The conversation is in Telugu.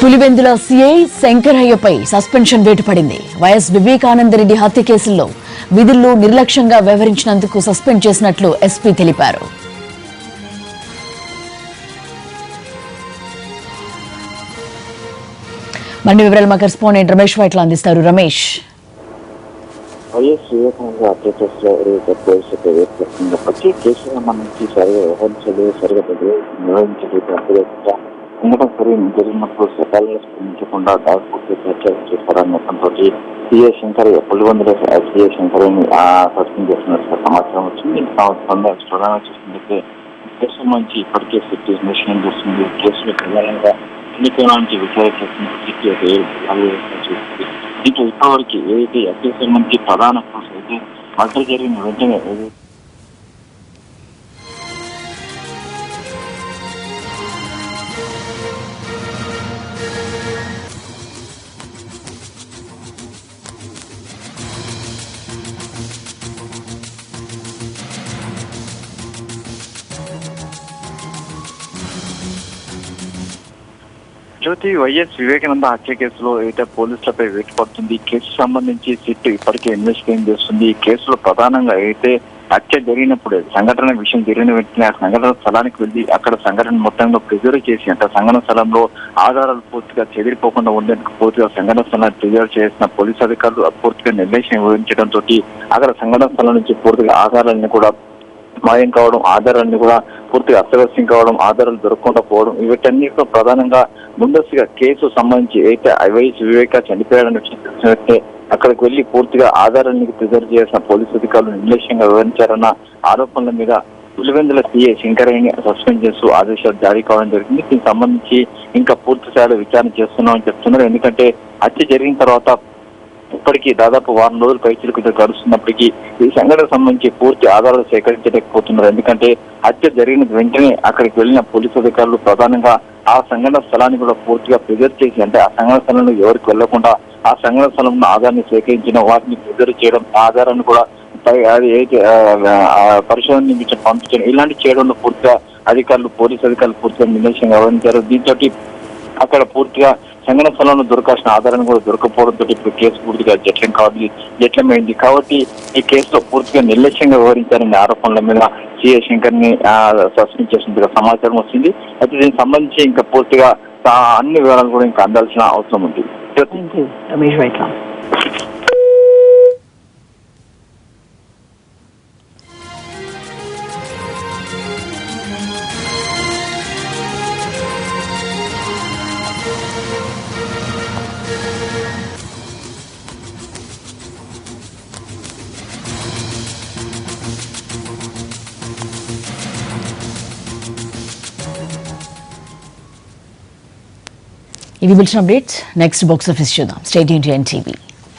పులివెందుల సీఐ శంకరయ్యపై సస్పెన్షన్ వేటు పడింది. వైఎస్ వివేకానందరెడ్డి హత్య కేసులో విధుల్లో నిర్లక్ష్యంగా వ్యవహరించినందుకు సస్పెండ్ చేసినట్లు ఎస్పీ తెలిపారు. మరిన్ని వివరాలు మా కరెస్పాండెంట్ రమేష్ వైట్ల అందిస్తారు. రమేష్, వైఎస్ వివేకానంద హత్య కేసులో పోలీసులు కేసు సంబంధించి సరిగా వ్యవహరించలేదు, సరిగా నిర్వహించలేదు, సంఘటన జరిగినప్పుడు సకాలంలో స్పందించకుండా దాదాపు చర్చలు చేస్తారని మొత్తంతో సిఐ శంకరయ్య పులివెందుల సిఐ శంకరయ్యని సస్పెండ్ చేస్తున్నట్టు సమాచారం వచ్చింది. ప్రధానంగా చూస్తుంటే కేసు సంబంధించి ఇప్పటికే సిట్ ఇన్వెస్టిగేషన్ చేస్తుంది. కేసులో ప్రధానంగా ఎన్నికలాంటి విచారణ చేస్తుంది. దీంట్లో ఇప్పటివరకు ఏదైతే హత్య సంబంధించి ప్రధాన కేసు అయితే మర్డర్ జరిగిన వెంటనే జ్యోతి వైఎస్ వివేకానంద హత్య కేసులో అయితే పోలీసులపై వేటు పడుతుంది. ఈ కేసు సంబంధించి సిట్ ఇప్పటికే ఇన్వెస్టిగేషన్ చేస్తుంది. ఈ కేసులో ప్రధానంగా అయితే హత్య జరిగినప్పుడే సంఘటన విషయం జరిగిన వెంటనే ఆ సంఘటన స్థలానికి వెళ్లి అక్కడ సంఘటన మొత్తంలో ప్రిజర్వ్ చేసి అంటే సంఘటన స్థలంలో ఆధారాలు పూర్తిగా చెదిరిపోకుండా ఉండేందుకు పూర్తిగా సంఘటన స్థలాన్ని ప్రిజర్వ్ చేసిన పోలీసు అధికారులు పూర్తిగా నిర్లక్ష్యం వివరించడంతో అక్కడ సంఘటన స్థలం నుంచి పూర్తిగా ఆధారాలను కూడా మాయం కావడం, ఆధారాన్ని కూడా పూర్తిగా అస్తవ్యస్తం కావడం, ఆధారాలు దొరకకుండా పోవడం, వీటన్నిటిలో ప్రధానంగా ముందస్తుగా కేసు సంబంధించి అయితే వైఎస్ వివేక చనిపోయాడని తెలిసినట్టే అక్కడికి వెళ్లి పూర్తిగా ఆధారాన్ని ప్రిజర్వ్ చేసిన పోలీసు అధికారులు నిర్లక్ష్యంగా వివరించారన్న ఆరోపణల మీద పులివెందుల సీఐ శంకరయ్యని సస్పెండ్ చేస్తూ ఆదేశాలు జారీ కావడం జరిగింది. దీనికి సంబంధించి ఇంకా పూర్తి స్థాయిలో విచారణ చేస్తున్నామని చెప్తున్నారు. ఎందుకంటే హత్య జరిగిన తర్వాత ఇప్పటికీ దాదాపు వారం రోజులు పైచిలకు గడుస్తున్నప్పటికీ ఈ సంఘటనకు సంబంధించి పూర్తి ఆధారాలు సేకరించలేకపోతున్నారు. ఎందుకంటే హత్య జరిగిన వెంటనే అక్కడికి వెళ్లిన పోలీసు అధికారులు ప్రధానంగా ఆ సంఘటన స్థలాన్ని కూడా పూర్తిగా ప్రిజర్వ్ చేసి అంటే ఆ సంఘటన స్థలంలో ఎవరికి వెళ్లకుండా ఆ సంఘటన స్థలంలో ఆధారాన్ని సేకరించిన వాటిని ప్రిజర్వ్ చేయడం, ఆధారాన్ని కూడా పరిశోధన నిమిత్తం పంపించడం, ఇలాంటి చేయడంలో పూర్తిగా పోలీసు అధికారులు పూర్తిగా నిర్లక్ష్యంగా వ్యవహరించారు. దీంతో అక్కడ పూర్తిగా సంఘటన స్థలంలో దొరకాల్సిన ఆధారాన్ని కూడా దొరకపోవడంతో ఇప్పుడు కేసు పూర్తిగా జట్లమైంది. కాబట్టి ఈ కేసులో పూర్తిగా నిర్లక్ష్యంగా వ్యవహరించారనే ఆరోపణల మీద సిఐ శంకర్ ని సస్పెండ్ చేసినట్టుగా సమాచారం వచ్చింది. అయితే దీనికి సంబంధించి ఇంకా పూర్తిగా అన్ని వివరాలు కూడా ఇంకా అందాల్సిన అవసరం ఉంది. రమేష్ వైట్ల. ఇవి bulletin updates. Next box office చూద్దాం. Stay tuned to NTV.